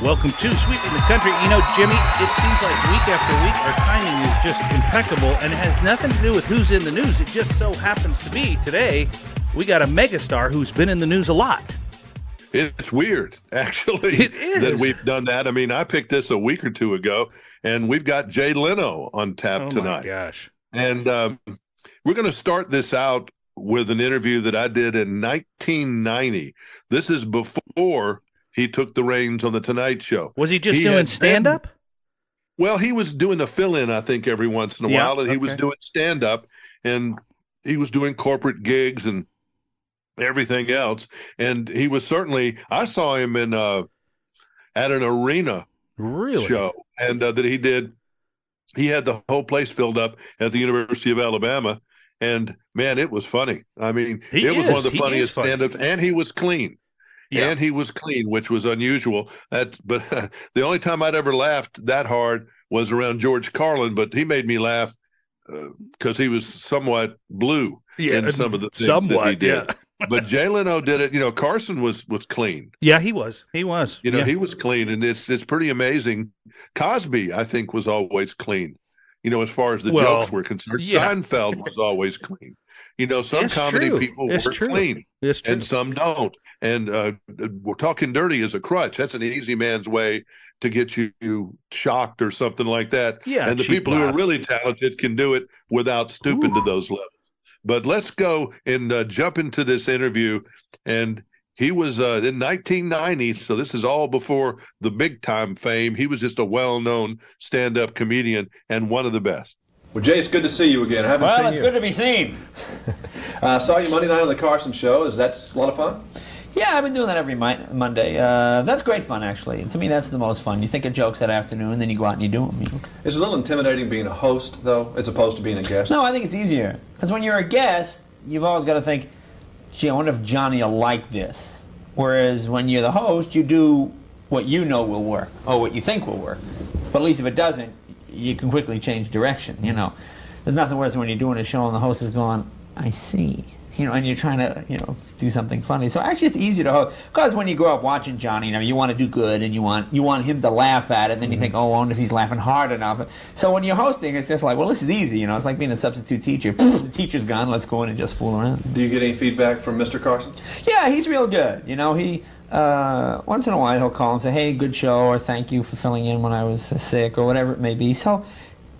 Welcome to Sweeping the Country. You know, Jimmy, it seems like week after week our timing is just impeccable, and it has nothing to do with who's in the news. It just so happens to be today we got a megastar who's been in the news a lot. It's weird, actually, It is. that we've done that. I mean, I picked this a week or two ago, and we've got Jay Leno on tap tonight. Oh, my gosh. And we're going to start this out with an interview that I did in 1990. This is before he took the reins on The Tonight Show. Was he just doing stand-up? Well, he was doing the fill-in, I think, every once in a while, and he was doing stand-up, and he was doing corporate gigs and everything else. And he was certainly, I saw him in at an arena show, and that he did. He had the whole place filled up at the University of Alabama, and man, it was funny. I mean, it was one of the funniest stand-ups, and he was clean. Yeah. And he was clean, which was unusual. But the only time I'd ever laughed that hard was around George Carlin, but he made me laugh because he was somewhat blue in some of the things that he did. Yeah. But Jay Leno did it. You know, Carson was clean. Yeah, he was. He was. You know, he was clean, and it's pretty amazing. Cosby, I think, was always clean. You know, as far as the jokes were concerned, Seinfeld was always clean. You know, some comedy people were clean, and some don't. And we're talking dirty as a crutch. That's an easy man's way to get you shocked or something like that. Yeah, and the people who are really talented can do it without stooping to those levels. But let's go and jump into this interview. And he was in 1990, so this is all before the big-time fame. He was just a well-known stand-up comedian and one of the best. Well, Jay, it's good to see you again. I haven't seen you. Well, it's good to be seen. Saw you Monday night on the Carson Show. That's a lot of fun? Yeah, I've been doing that every Monday. That's great fun, actually. To me, that's the most fun. You think of jokes that afternoon, then you go out and you do them. You know? It's a little intimidating being a host, though, as opposed to being a guest. No, I think it's easier. Because when you're a guest, you've always got to think, gee, I wonder if Johnny will like this. Whereas when you're the host, you do what you know will work, or what you think will work. But at least if it doesn't, you can quickly change direction, you know. There's nothing worse than when you're doing a show and the host is going, I see. You know, and you're trying to, do something funny. So actually, it's easier to host because when you grow up watching Johnny, you want to do good and you want him to laugh at it. And then you think, oh, I wonder if he's laughing hard enough. So when you're hosting, it's just like, well, this is easy. It's like being a substitute teacher. The teacher's gone. Let's go in and just fool around. Do you get any feedback from Mr. Carson? Yeah, he's real good. He once in a while he'll call and say, hey, good show, or thank you for filling in when I was sick, or whatever it may be. So.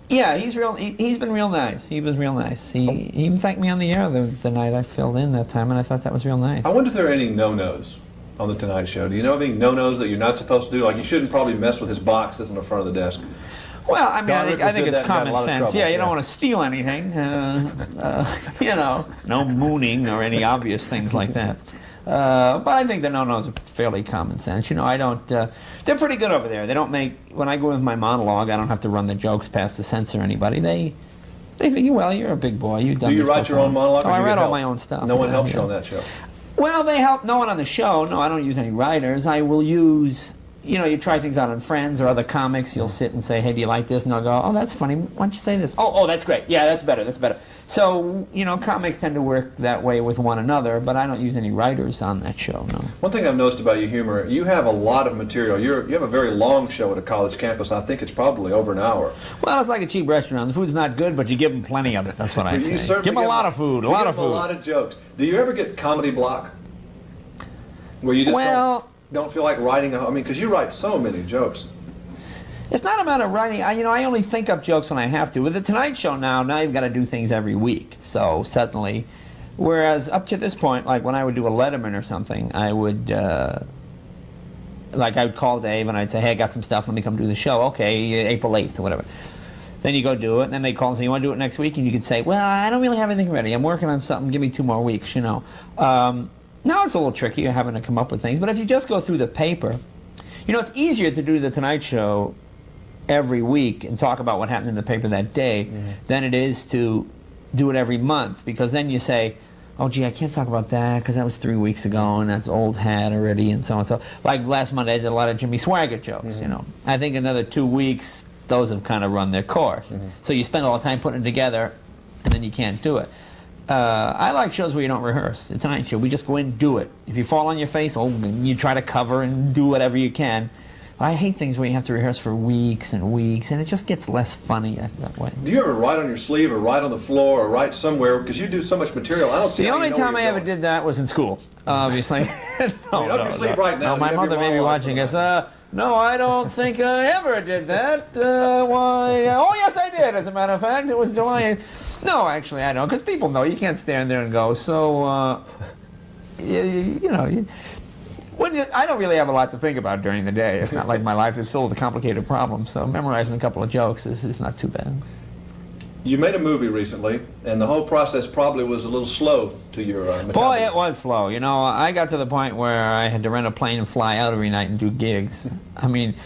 Yeah, he's been real nice. He was real nice. He even thanked me on the air the night I filled in that time, and I thought that was real nice. I wonder if there are any no-nos on The Tonight Show. Do you know of any no-nos that you're not supposed to do? Like you shouldn't probably mess with his box that's in the front of the desk. Well, I think it's common sense. Yeah, you don't want to steal anything. No mooning or any obvious things like that. But I think the no-nos are fairly common sense. I don't. They're pretty good over there. They don't make. When I go with my monologue, I don't have to run the jokes past to censor anybody. They figure, well, you're a big boy. You've done. Do you write your own monologue? Oh, I write all my own stuff. No one helps you on that show. Well, they help. No one on the show. No, I don't use any writers. I will use. You try things out on Friends or other comics. You'll sit and say, hey, do you like this? And they'll go, oh, that's funny. Why don't you say this? Oh, that's great. Yeah, that's better. That's better. So, comics tend to work that way with one another, but I don't use any writers on that show, no. One thing I've noticed about your humor, you have a lot of material. You have a very long show at a college campus. I think it's probably over an hour. Well, it's like a cheap restaurant. The food's not good, but you give them plenty of it. That's what I say. Give them a lot of food, a lot of food. A lot of jokes. Do you ever get comedy block? Where you just don't feel like writing because you write so many jokes. It's not a matter of writing. I only think up jokes when I have to. With the Tonight Show now you've got to do things every week. So suddenly, whereas up to this point, like when I would do a Letterman or something, I would, I would call Dave and I'd say, hey, I got some stuff, let me come do the show. Okay, April 8th or whatever. Then you go do it, and then they call and say, you want to do it next week? And you could say, well, I don't really have anything ready. I'm working on something. Give me 2 more weeks, Now it's a little tricky having to come up with things, but if you just go through the paper, it's easier to do the Tonight Show every week and talk about what happened in the paper that day than it is to do it every month, because then you say, oh, gee, I can't talk about that because that was 3 weeks ago and that's old hat already and so on. So, like last Monday, I did a lot of Jimmy Swaggart jokes, I think another 2 weeks, those have kind of run their course. So you spend all the time putting it together and then you can't do it. I like shows where you don't rehearse. The Tonight Show, we just go in and do it. If you fall on your face, you try to cover and do whatever you can. I hate things where you have to rehearse for weeks and weeks, and it just gets less funny that way. Do you ever write on your sleeve or write on the floor or write somewhere? Because you do so much material. I don't see The how only you know time where I you're ever going. did that was in school, obviously. Up your sleeve right now. No, my mother may be watching us. No, I don't think I ever did that. Why? Oh, yes, I did, as a matter of fact. It was July 8th. No, actually, I don't, because people know. You can't stand there and go, so, you know... I don't really have a lot to think about during the day. It's not like my life is filled with complicated problems, so memorizing a couple of jokes is not too bad. You made a movie recently, and the whole process probably was a little slow to your metabolism. Boy, it was slow. You know, I got to the point where I had to rent a plane and fly out every night and do gigs. I mean,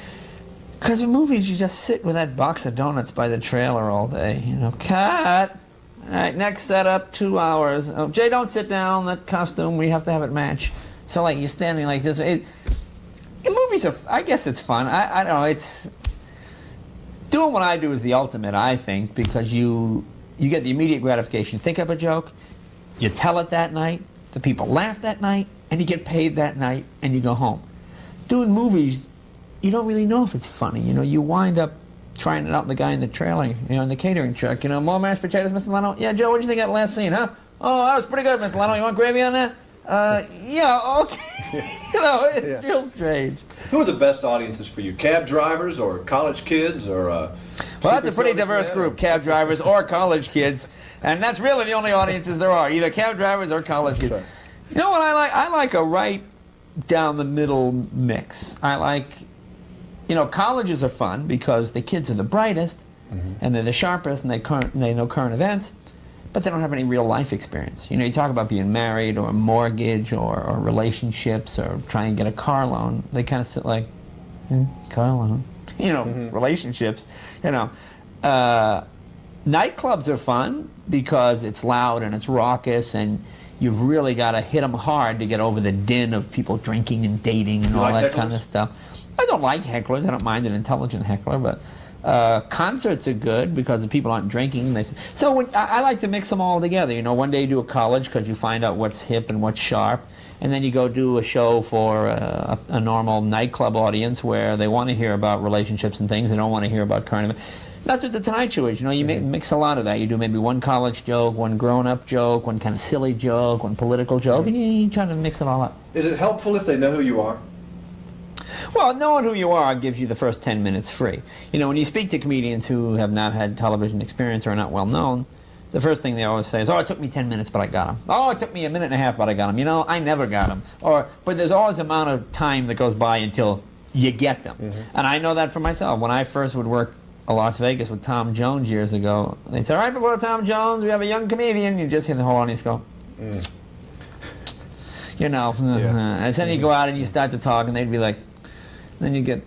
because in movies, you just sit with that box of donuts by the trailer all day. You know, cut. All right, next setup, 2 hours. Oh, Jay, don't sit down. That costume, we have to have it match. So, like, you're standing like this. Movies are, I guess it's fun. I don't know, it's... Doing what I do is the ultimate, I think, because you get the immediate gratification. Think up a joke, you tell it that night, the people laugh that night, and you get paid that night, and you go home. Doing movies, you don't really know if it's funny. You know, you wind up trying it out with the guy in the trailer, you know, in the catering truck. You know, more mashed potatoes, Mr. Leno? Yeah, Joe, what'd you think of that last scene, huh? Oh, that was pretty good, Mr. Leno. You want gravy on that? Yeah, okay. You know, it's real strange. Who are the best audiences for you? Cab drivers or college kids or Well, that's a pretty diverse group, cab drivers or college kids. And that's really the only audiences there are, either cab drivers or college kids. Sure. You know what I like? I like a right down the middle mix. I like, you know, colleges are fun because the kids are the brightest and they're the sharpest and they know current events. But they don't have any real life experience. You know, you talk about being married or a mortgage or relationships or trying to get a car loan. They kind of sit like, car loan. You know, relationships. You know, nightclubs are fun because it's loud and it's raucous and you've really got to hit them hard to get over the din of people drinking and dating and all that kind of stuff. I don't like hecklers. I don't mind an intelligent heckler, but... concerts are good because the people aren't drinking. So I like to mix them all together. You know, one day you do a college because you find out what's hip and what's sharp, and then you go do a show for a normal nightclub audience where they want to hear about relationships and things. They don't want to hear about current events. That's what the Tonight Show is. You know, you mix a lot of that. You do maybe one college joke, one grown-up joke, one kind of silly joke, one political joke, and you try to mix it all up. Is it helpful if they know who you are? Well, knowing who you are gives you the first 10 minutes free. You know, when you speak to comedians who have not had television experience or are not well known, the first thing they always say is, oh, it took me 10 minutes, but I got him. Oh, it took me a minute and a half, but I got him. You know, I never got him. But there's always an amount of time that goes by until you get them. And I know that for myself. When I first would work in Las Vegas with Tom Jones years ago, they said, right before Tom Jones, we have a young comedian. You just hear the whole audience go, you know. And then you go out and you start to talk, and they'd be like, then you get,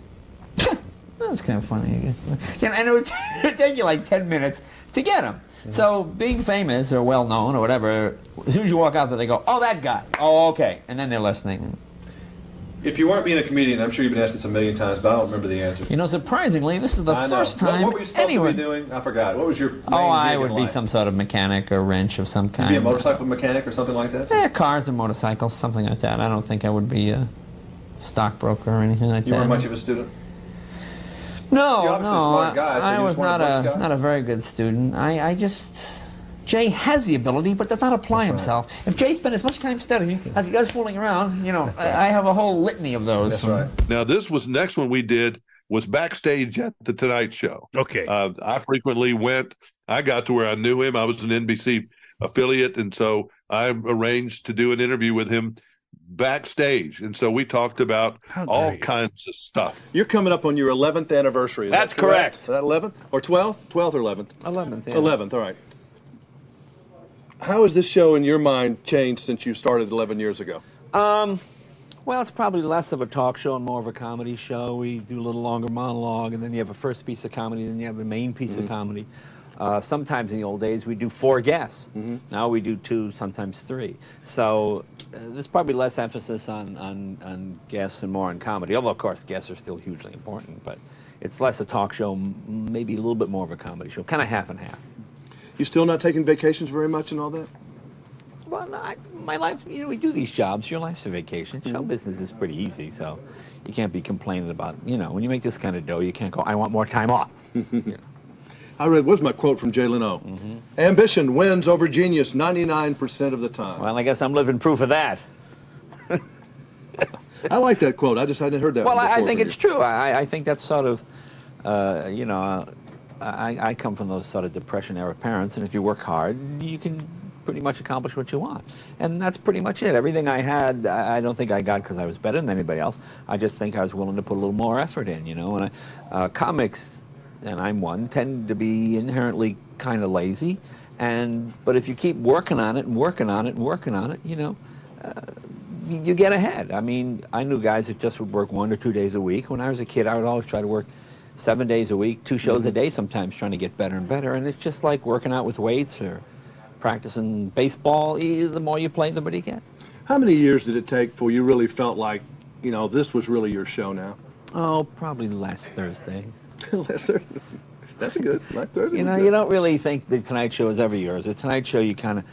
that's kind of funny. And it would take you like 10 minutes to get them. So being famous or well-known or whatever, as soon as you walk out there, they go, oh, that guy. Oh, okay. And then they're listening. If you weren't being a comedian, I'm sure you've been asked this a million times, but I don't remember the answer. You know, surprisingly, this is the first time What were you supposed to be doing? I forgot. What was your main I gig would in be life? some sort of mechanic or wrench of some kind. Be a motorcycle mechanic or something like that? Yeah, cars and motorcycles, something like that. I don't think I would be a stockbroker or anything like that. You weren't much of a student? No, You're obviously a smart guy, so I you was just weren't a books guy? not a very good student. I just... Jay has the ability, but does not apply himself. If Jay spent as much time studying as he does fooling around, you know, I have a whole litany of those. That's right. Now, this was next one we did was backstage at the Tonight Show. Okay. I frequently went. I got to where I knew him. I was an NBC affiliate, and so I arranged to do an interview with him backstage. And so we talked about all kinds of stuff. You're coming up on your 11th anniversary. Is That's that correct? correct. Is that 11th or 12th? 12th or 11th? 11th, yeah. 11th, all right. How has this show in your mind changed since you started 11 years ago? Well, it's probably less of a talk show and more of a comedy show. We do a little longer monologue, and then you have a first piece of comedy, then you have a main piece of comedy. Sometimes in the old days, we do 4 guests. Now we do 2, sometimes 3. So there's probably less emphasis on guests and more on comedy. Although, of course, guests are still hugely important, but it's less a talk show, maybe a little bit more of a comedy show, kind of half and half. You still not taking vacations very much and all that? Well, no, my life, we do these jobs. Your life's a vacation. Show business is pretty easy, so you can't be complaining about, when you make this kind of dough, you can't go, I want more time off. I read, what's my quote from Jay Leno? Ambition wins over genius 99% of the time. Well, I guess I'm living proof of that. I like that quote. I just hadn't heard that one before. I think it's true. I think that's sort of, I come from those sort of Depression-era parents, and if you work hard, you can pretty much accomplish what you want. And that's pretty much it. Everything I had, I don't think I got because I was better than anybody else. I just think I was willing to put a little more effort in, And comics, and I'm one, tend to be inherently kind of lazy. But if you keep working on it and working on it and working on it, you get ahead. I mean, I knew guys that just would work 1 or 2 days a week. When I was a kid, I would always try to work 7 days a week, 2 shows a day sometimes, trying to get better and better. And it's just like working out with weights or practicing baseball. The more you play, the better you get. How many years did it take before you really felt like, this was really your show now? Oh, probably last Thursday. Last Thursday? That's good. Last Thursday. You don't really think the Tonight Show is ever yours. The Tonight Show, you kind of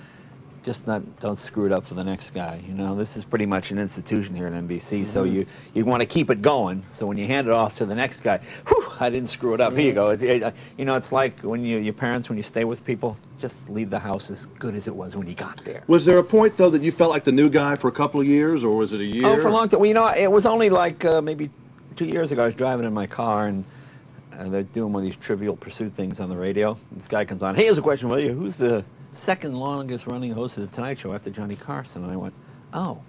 just don't screw it up for the next guy. This is pretty much an institution here at NBC, so you want to keep it going. So when you hand it off to the next guy, whew, I didn't screw it up. Here you go. It's like when your parents, when you stay with people, just leave the house as good as it was when you got there. Was there a point, though, that you felt like the new guy for a couple of years, or was it a year? Oh, for a long time. Well, it was only like maybe 2 years ago. I was driving in my car, and they're doing one of these Trivial Pursuit things on the radio. This guy comes on, hey, here's a question for you. Who's the second longest running host of the Tonight Show after Johnny Carson? And I went, well,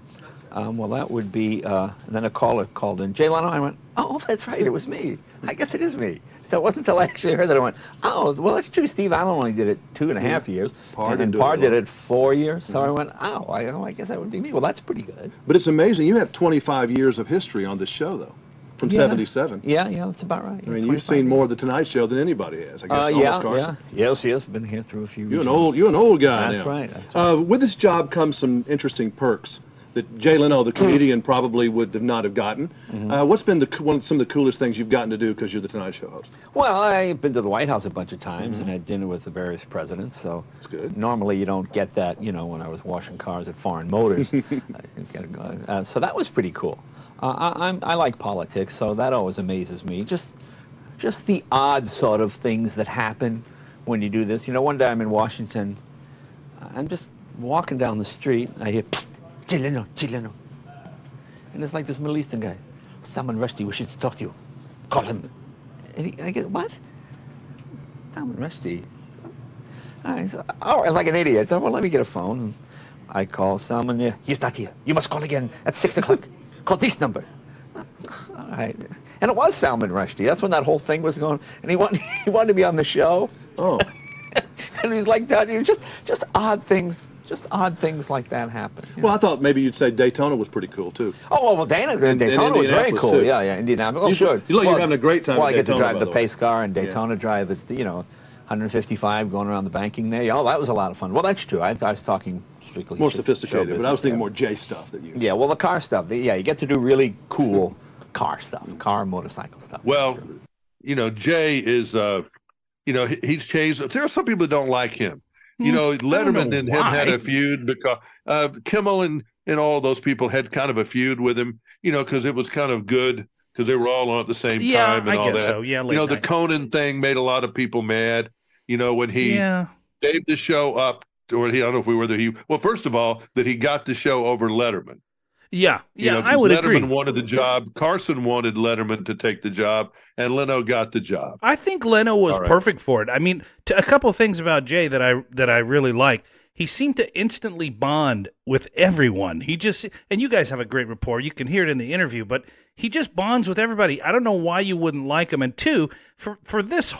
that would be, and then a caller called in, Jay Leno. I went, oh, that's right, it was me. I guess it is me. So it wasn't until I actually heard that I went, oh, well, that's true. Steve Allen only did it 2.5 years. Parr did it 4 years. So I went, I guess that would be me. Well, that's pretty good. But it's amazing. You have 25 years of history on this show, though. From 77. Yeah, that's about right. I mean, you've seen more of the Tonight Show than anybody has, I guess. Carson. Yes, been here through a few. You're an old guy. That's now. Right. That's right. With this job comes some interesting perks that Jay Leno, the comedian, probably would not have gotten. What's been some of the coolest things you've gotten to do because you're the Tonight Show host? Well, I've been to the White House a bunch of times and had dinner with the various presidents. So that's good. Normally you don't get that. When I was washing cars at Foreign Motors, so that was pretty cool. I like politics, so that always amazes me. Just the odd sort of things that happen when you do this. One day I'm in Washington. I'm just walking down the street. I hear, psst, Jay Leno. And it's like this Middle Eastern guy. Salman Rushdie wishes to talk to you. Call him. And I get, what? Salman Rushdie. Like an idiot. I said, well, let me get a phone. And I call Salman. Yeah, he's not here. You must call again at 6 o'clock. Call this number. All right. And it was Salman Rushdie. That's when that whole thing was going. And he wanted to be on the show. Oh. And he's like that. Just odd things. Just odd things like that happen. Well, I thought maybe you'd say Daytona was pretty cool too. Oh well, Daytona was very cool. Too. Yeah, Indianapolis. Oh, sure. You look like you're having a great time. Well, I get Daytona, to drive the pace car, and Daytona drive the 155 going around the banking there. Oh, that was a lot of fun. Well, that's true. I was talking strictly more sophisticated, but I was thinking more Jay stuff that you. Yeah, well, the car stuff. You get to do really cool car stuff, car motorcycle stuff. Well, Jay is, he's changed. There are some people that don't like him. Letterman and him had a feud because Kimmel and all those people had kind of a feud with him, because it was kind of good because they were all on at the same time and all that. So. Yeah, the Conan thing made a lot of people mad, when he gave the show up, or I don't know if whether he, well, first of all, that he got the show over Letterman. Yeah, I would agree. Letterman wanted the job. Carson wanted Letterman to take the job, and Leno got the job. I think Leno was perfect for it. I mean, a couple of things about Jay that I really like. He seemed to instantly bond with everyone. And you guys have a great rapport. You can hear it in the interview, but he just bonds with everybody. I don't know why you wouldn't like him. And two, for this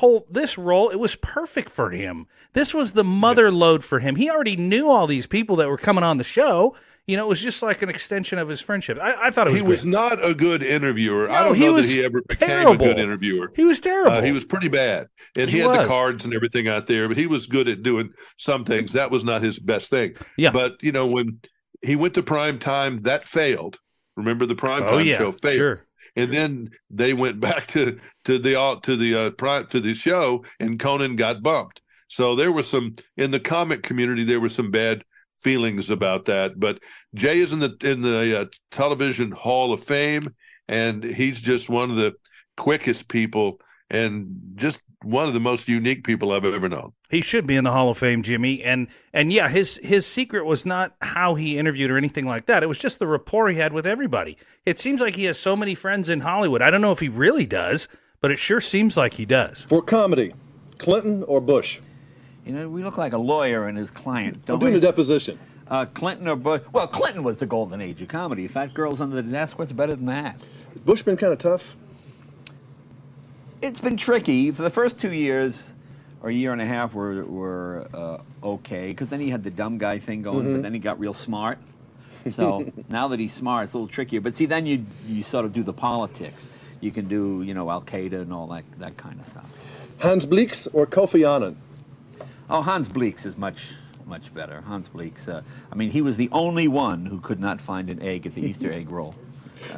role, it was perfect for him. This was the mother lode for him. He already knew all these people that were coming on the show. It was just like an extension of his friendship. I thought it was He great. was not a good interviewer. No, I don't know that he ever became a good interviewer. He was terrible. He was pretty bad. And he had the cards and everything out there, but he was good at doing some things. That was not his best thing. Yeah. But, when he went to prime time, that failed. Remember the prime time show failed. Sure. And then they went back to the show, and Conan got bumped. So there were in the comic community, there were some bad feelings about that. But Jay is in the Television Hall of Fame, and he's just one of the quickest people and just one of the most unique people I've ever known. He should be in the Hall of Fame, Jimmy. And yeah, his secret was not how he interviewed or anything like that. It was just the rapport he had with everybody. It seems like he has so many friends in Hollywood. I don't know if he really does, but it sure seems like he does. For comedy, Clinton or Bush? You know, we look like a lawyer and his client, don't I'm doing we? a deposition. Clinton or Bush? Well, Clinton was the golden age of comedy. Fat Girls Under the Desk, what's better than that? Bush been kind of tough? It's been tricky. For the first 2 years or a year and a half were okay, because then he had the dumb guy thing going, but then he got real smart. So now that he's smart, it's a little trickier. But see, then you sort of do the politics. You can do, Al-Qaeda and all that kind of stuff. Hans Bleeks or Kofi Annan? Oh, Hans Bleeks is much better. Hans Bleeks, he was the only one who could not find an egg at the Easter egg roll.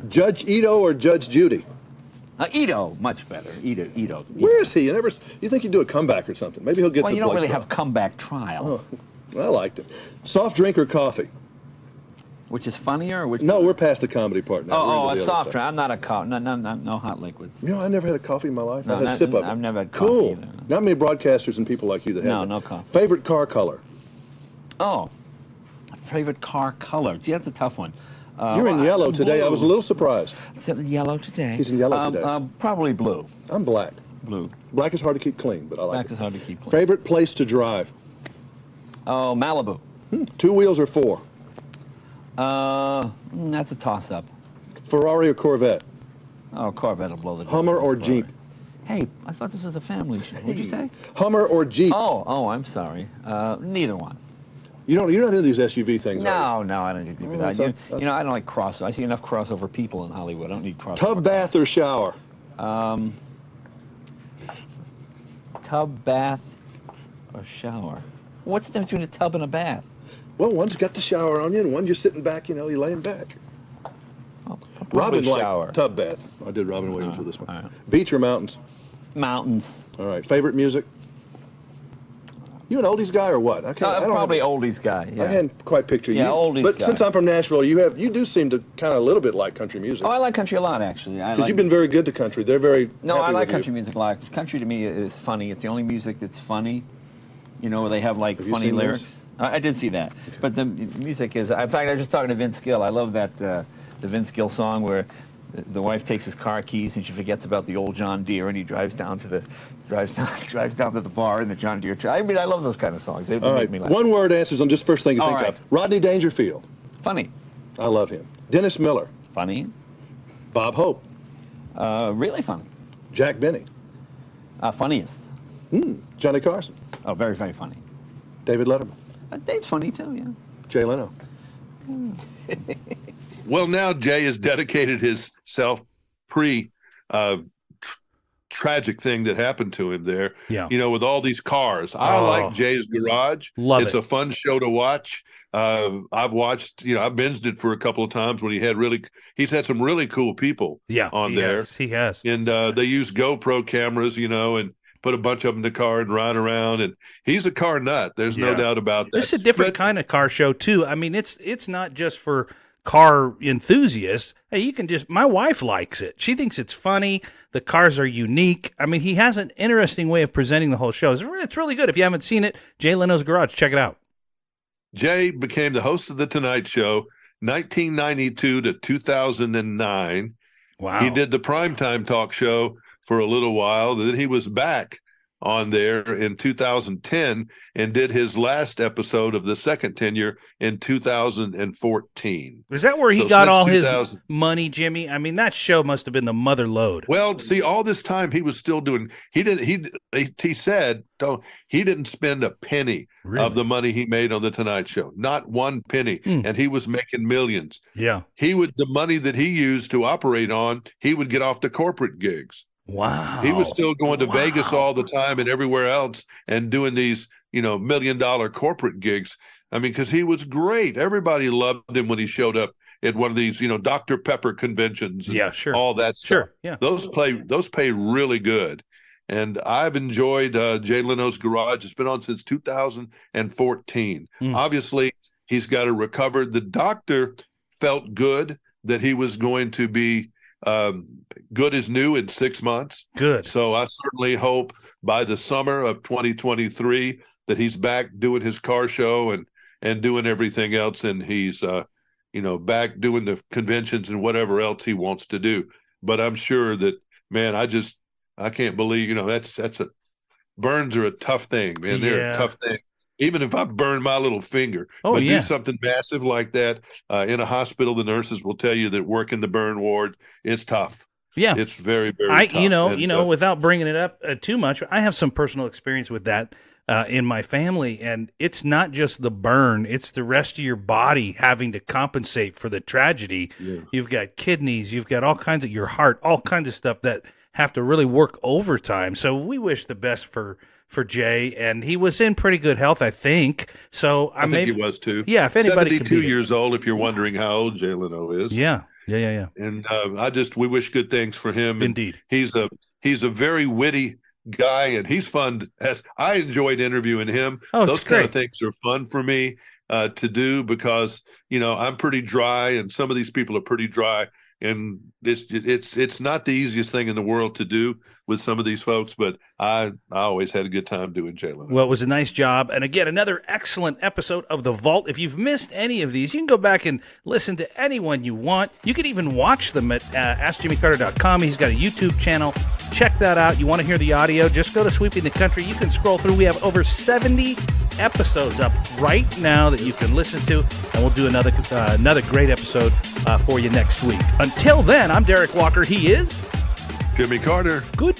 Judge Ito or Judge Judy? Ito, much better. Ito. Where is he? You think he'd do a comeback or something? Maybe he'll get Well, the you don't blood really trial. have comeback trial. Oh, I liked it. Soft drink or coffee? Which is funnier? Or which? No, we're past the comedy part now. We're into a the other soft stuff. drink. I'm not a coffee. No hot liquids. I never had a coffee in my life. No, I had a sip of it. I've never had coffee Cool. either. Not many broadcasters and people like you that have No, it. no coffee. Favorite car color? Oh, favorite car color. Gee, that's a tough one. You're in yellow today. Blue. I was a little surprised. It's in yellow today. He's in yellow today. Probably blue. I'm black. Blue. Black is hard to keep clean, but I like Black it. is hard to keep clean. Favorite place to drive? Oh, Malibu. 2 wheels or 4? That's a toss-up. Ferrari or Corvette? Oh, Corvette will blow the door. Hummer or Ferrari. Jeep? Hey, I thought this was a family show. What'd you say? Hummer or Jeep? Oh, I'm sorry. Neither one. You're not into these SUV things, are No, I don't need to do Oh, that. that's- I don't like crossover. I see enough crossover people in Hollywood. I don't need crossover. you? Tub, bath, or shower? Tub, bath, or shower? What's the difference between a tub and a bath? Well, one's got the shower on you, and one's just sitting back, you're laying back. Oh, Robin shower. liked tub bath. I did Robin Williams with this one. all right. Beach or mountains? Mountains. All right. Favorite music? You an oldies guy or what? I don't Probably have, oldies guy. Yeah. I hadn't quite pictured you. Yeah, oldies But guy. since I'm from Nashville, you do seem to kind of a little bit like country music. Oh, I like country a lot, actually. Because you've been very good to country. They're very No, happy I like with country you. music a lot. Country to me is funny. It's the only music that's funny. Where they have like Have you funny seen those? lyrics. I did see that. But the music is. In fact, I was just talking to Vince Gill. I love that the Vince Gill song where the wife takes his car keys and she forgets about the old John Deere and he drives down to the bar in the John Deere truck. I love those kind of songs. They All make right. me laugh. One word answers on just first thing you All think right. of. Rodney Dangerfield. Funny. I love him. Dennis Miller. Funny. Bob Hope. Really funny. Jack Benny. Funniest. Johnny Carson. Oh, very, very funny. David Letterman. Dave's funny too, yeah. Jay Leno. Well, now Jay has dedicated himself tragic thing that happened to him there. Yeah. With all these cars. I like Jay's Garage. Love it's it. a fun show to watch. I've watched, I've binged it for a couple of times when he's had some really cool people on there. He has. And they use GoPro cameras, and put a bunch of them in the car and ride around. And he's a car nut. There's no doubt about that. This is a different kind of car show too. It's not just for car enthusiasts. Hey, my wife likes it. She thinks it's funny. The cars are unique. He has an interesting way of presenting the whole show. It's really good. If you haven't seen it, Jay Leno's Garage, check it out. Jay became the host of The Tonight Show 1992 to 2009. Wow. He did the primetime talk show for a little while. Then he was back on there in 2010 and did his last episode of the second tenure in 2014. Is that where he So got since all his 2000 money, Jimmy? That show must have been the mother lode. Well, see, all this time he was still doing. He said he didn't spend a penny of the money he made on the Tonight Show, not one penny, and he was making millions. Yeah. The money that he used to operate on, he would get off the corporate gigs. Wow. He was still going to Vegas all the time and everywhere else and doing these, $1 million corporate gigs. Because he was great. Everybody loved him when he showed up at one of these, Dr. Pepper conventions. And yeah, sure. all that stuff. Sure, yeah. Those pay really good. And I've enjoyed Jay Leno's Garage. It's been on since 2014. Obviously, He's got to recover. The doctor felt good that he was going to be good as new in 6 months. Good. So I certainly hope by the summer of 2023 that he's back doing his car show and doing everything else, and he's back doing the conventions and whatever else he wants to do. But I'm sure that, man, I can't believe, burns are a tough thing, man. They're a tough thing. Even if I burn my little finger, but do something massive like that in a hospital, the nurses will tell you that work in the burn ward, it's tough. Yeah, it's very, very tough. Without bringing it up too much, I have some personal experience with that in my family, and it's not just the burn; it's the rest of your body having to compensate for the tragedy. Yeah. You've got kidneys, you've got all kinds of your heart, all kinds of stuff that have to really work overtime. So we wish the best for Jay, and he was in pretty good health, I think. So I think he was too. Yeah, if anybody 72 years old, if you're wondering how old Jay Leno is. Yeah. And we wish good things for him. Indeed, he's a very witty guy, and he's fun. I enjoyed interviewing him. Those kind of things are fun for me to do because I'm pretty dry, and some of these people are pretty dry. And it's not the easiest thing in the world to do with some of these folks, but I always had a good time doing Jay Leno. Well, it was a nice job. And again, another excellent episode of The Vault. If you've missed any of these, you can go back and listen to anyone you want. You can even watch them at AskJimmyCarter.com. He's got a YouTube channel. Check that out. You want to hear the audio, just go to Sweeping the Country. You can scroll through. We have over 70 episodes up right now that you can listen to, and we'll do another great episode for you next week. Until then, I'm Derek Walker. He is Jimmy Carter. Good.